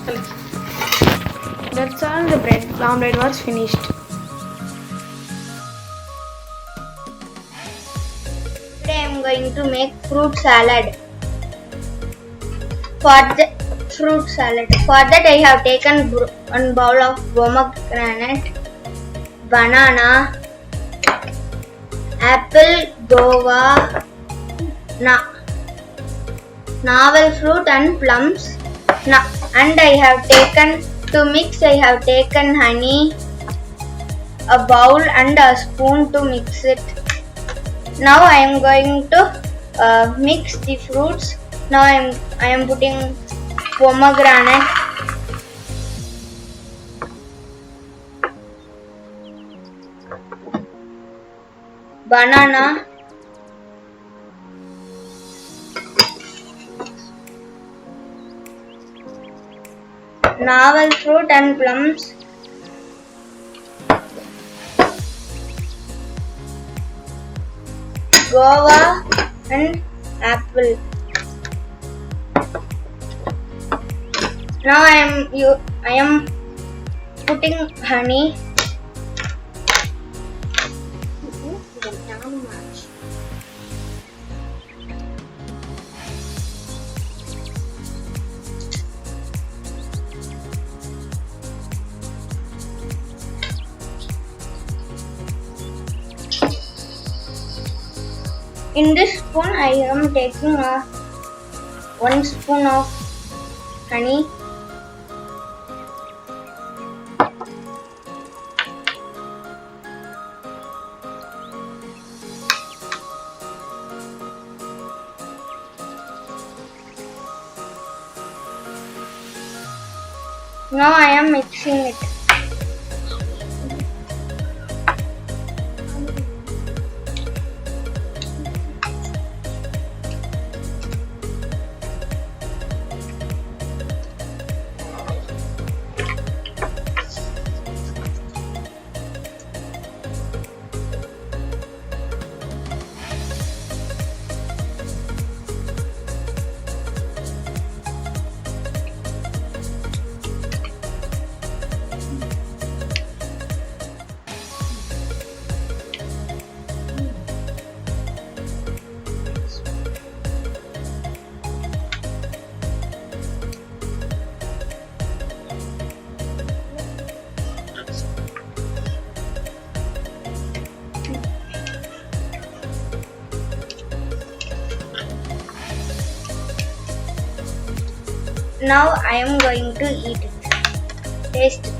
That's all, the bread omelette was finished. Today I am going to make fruit salad. For that I have taken one bowl of pomegranate, banana, apple, guava, navel fruit and plums. And I have taken to mix. I have taken honey, a bowl and a spoon to mix it. Now I am going to mix the fruits. Now I am putting pomegranate, banana, navel fruit and plums, guava and apple. Now I am putting honey. In this spoon I am taking 1 spoon of honey. Now I am mixing it. Now I am going to eat it. Taste it.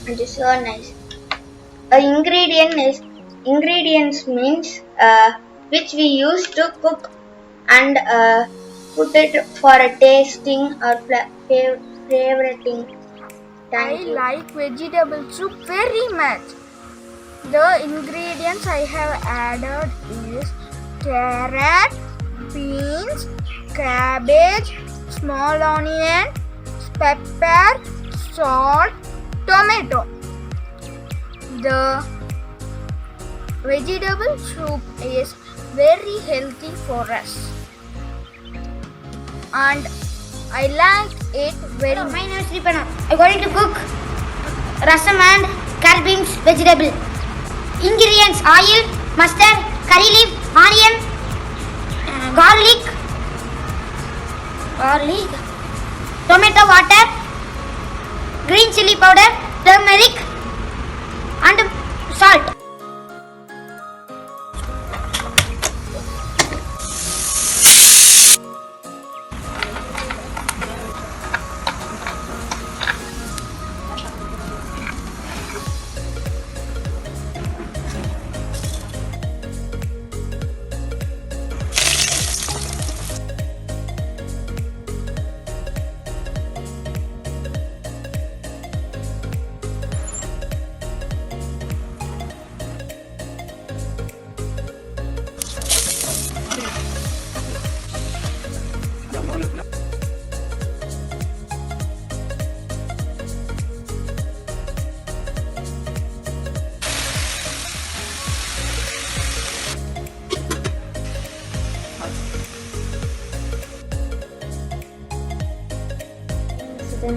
It is so nice. Ingredients means which we use to cook and put it for a tasting or favoriting. I like vegetable soup very much. The ingredients I have added is carrot, beans, cabbage, small onion, pepper, salt, tomato. The vegetable soup is very healthy for us, and I like it very much. My name is Sripana. I am going to cook rasam and carrot beans vegetable. Ingredients: oil, mustard, curry leaf, onion, garlic, tomato water, green chili powder, turmeric and salt.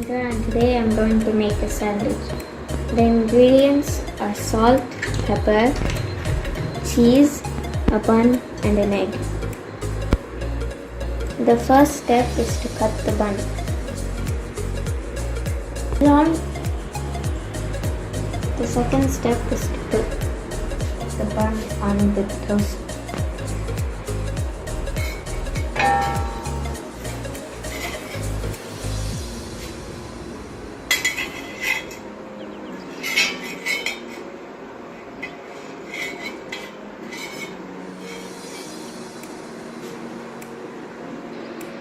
Priyanka and today I am going to make a sandwich. The ingredients are salt, pepper, cheese, a bun and an egg. The first step is to cut the bun. The second step is to put the bun on the toast.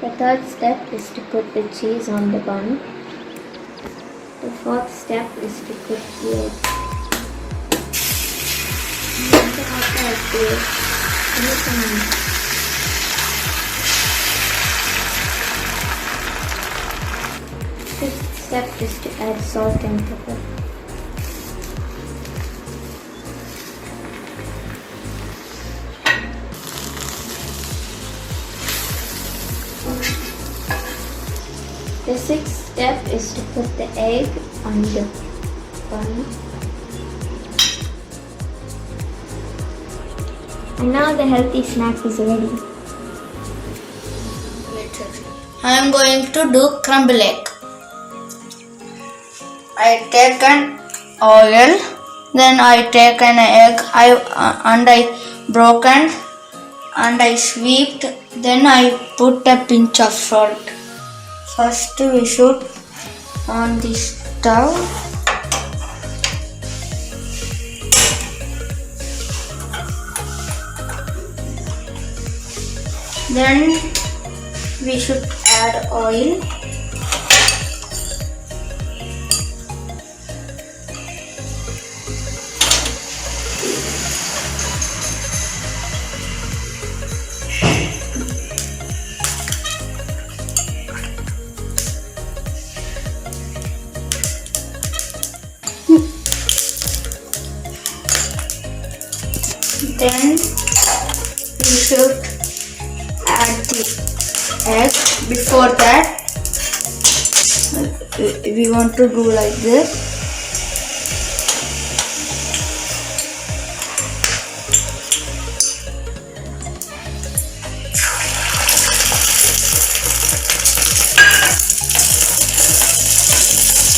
The third step is to put the cheese on the bun. The fourth step is to put the egg. Fifth step is to add salt and pepper. The sixth step is to put the egg on the bun. And now the healthy snack is ready. I am going to do crumble egg. I take an oil, then I take an egg, I broken and I swept, then I put a pinch of salt. First we should on the stove. Then we should add oil. Then we should add the egg. Before that, we want to do like this.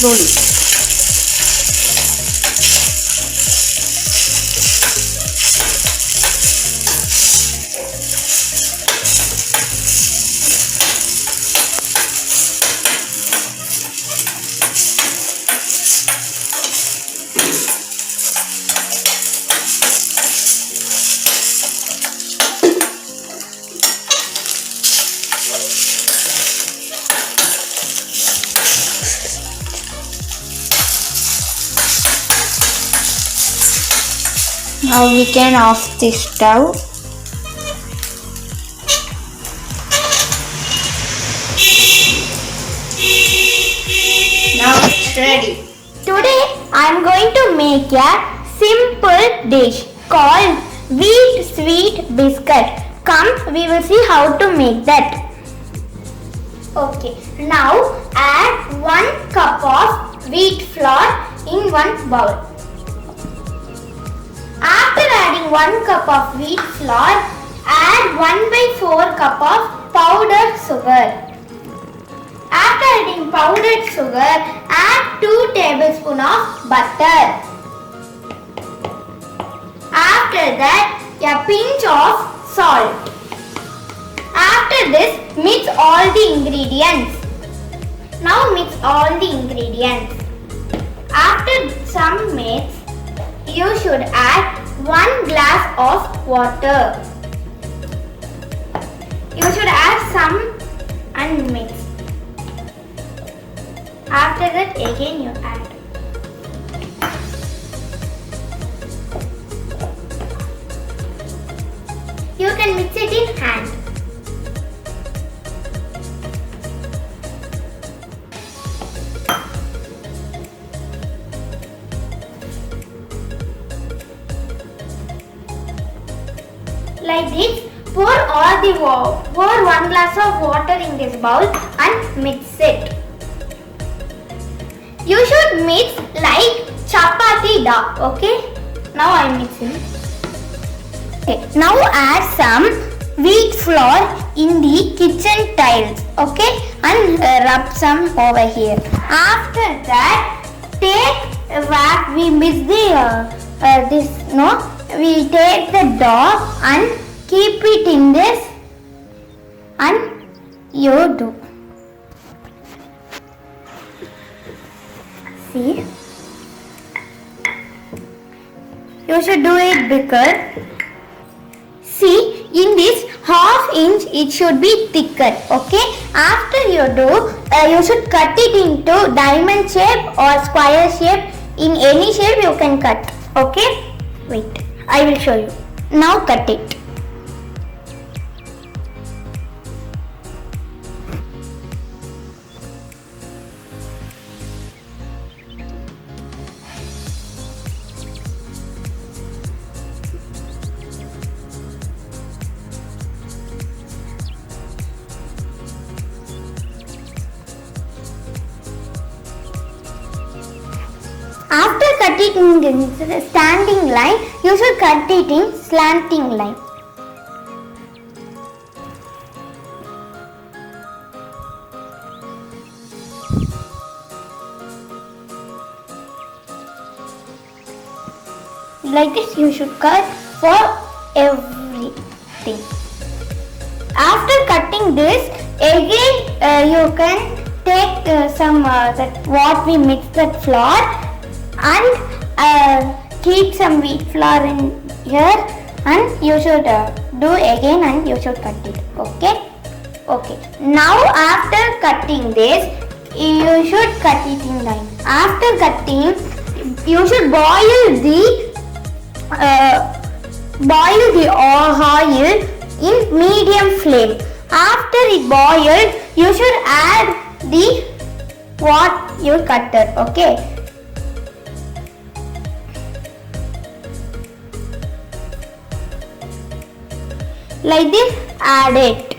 Slowly. Now we can off the stove. Now it's ready. Today I am going to make a simple dish called wheat sweet biscuit. Come, we will see how to make that. Okay, now add 1 cup of wheat flour in one bowl. After adding 1 cup of wheat flour, add 1/4 cup of powdered sugar. After adding powdered sugar, add 2 tablespoons of butter. After that, a pinch of salt. After this, mix all the ingredients. Now mix all the ingredients. After some mix, you should add 1 glass of water. You should add some and mix. After that again you add. You can mix it in hand. Like this, pour 1 glass of water in this bowl and mix it. You should mix like chapati dough. Okay. Now I am mixing. Okay. Now add some wheat flour in the kitchen tiles. Okay. And rub some over here. After that, take what we mix we take the dough and keep it in this and you do. See? You should do it bigger. See, in this half inch it should be thicker. Okay? After you do, you should cut it into diamond shape or square shape. In any shape you can cut. Okay? Wait, I will show you. Now cut it. After cutting in standing line, you should cut it in slanting line. Like this you should cut for everything. After cutting this, again you can take some that what we mixed that flour and keep some wheat flour in here and you should do again and you should cut it. Okay. Okay. Now after cutting this, you should cut it in line. After cutting, you should boil the oil in medium flame. After it boiled, you should add the what you cutted. Okay. Like this, add it.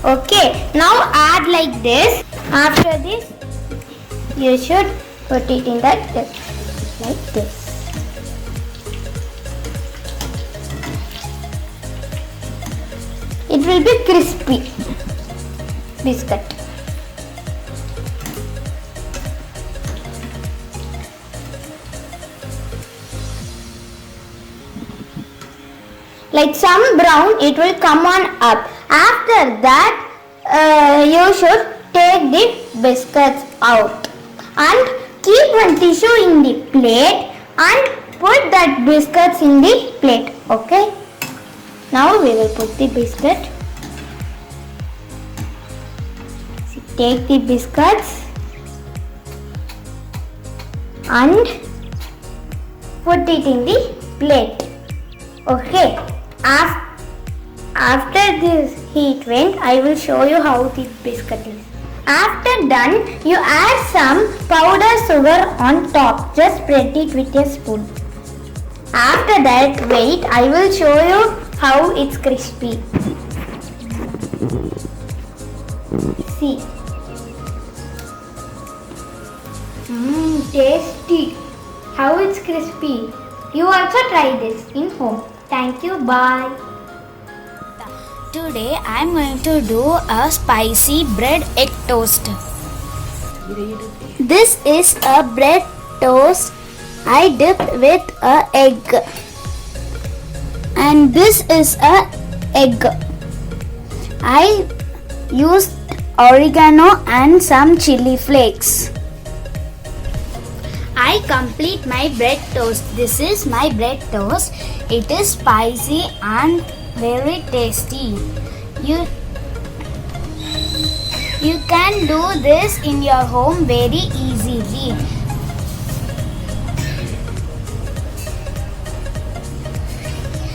Okay. Now add like this. After this, you should put it in that like this. It will be crispy biscuit. Like some brown, it will come on up. After that, you should take the biscuits out and keep one tissue in the plate and put that biscuits in the plate. Okay. Now we will put the biscuit. So take the biscuits and put it in the plate. Okay. After this heat went, I will show you how the biscuit is. After done, you add some powder sugar on top. Just spread it with a spoon. After that, wait, I will show you how it's crispy. See. Tasty. How it's crispy. You also try this in home. Thank you. Bye. Today I am going to do a spicy bread egg toast. This is a bread toast I dipped with a egg. And this is a egg. I used oregano and some chili flakes. I complete my bread toast. This is my bread toast. It is spicy and very tasty. You can do this in your home very easily.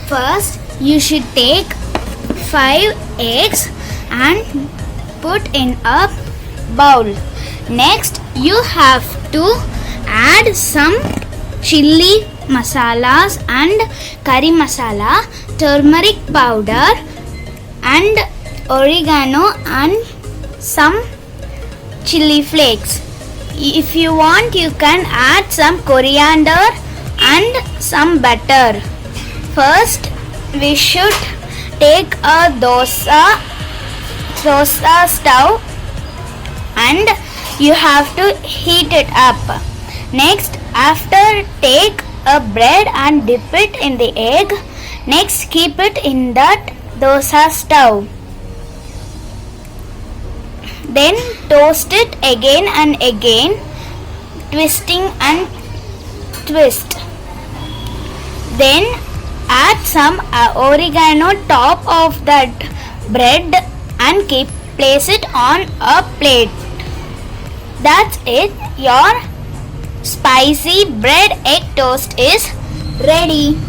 First, you should take 5 eggs and put in a bowl. Next, you have to add some chili masalas and curry masala, turmeric powder and oregano and some chili flakes. If you want, you can add some coriander and some butter. First, we should take a dosa stove and you have to heat it up. Next, after take a bread and dip it in the egg. Next, keep it in that dosa stove. Then toast it again and again, twisting and twist. Then add some oregano top of that bread and place it on a plate. That's it. Your spicy bread egg toast is ready.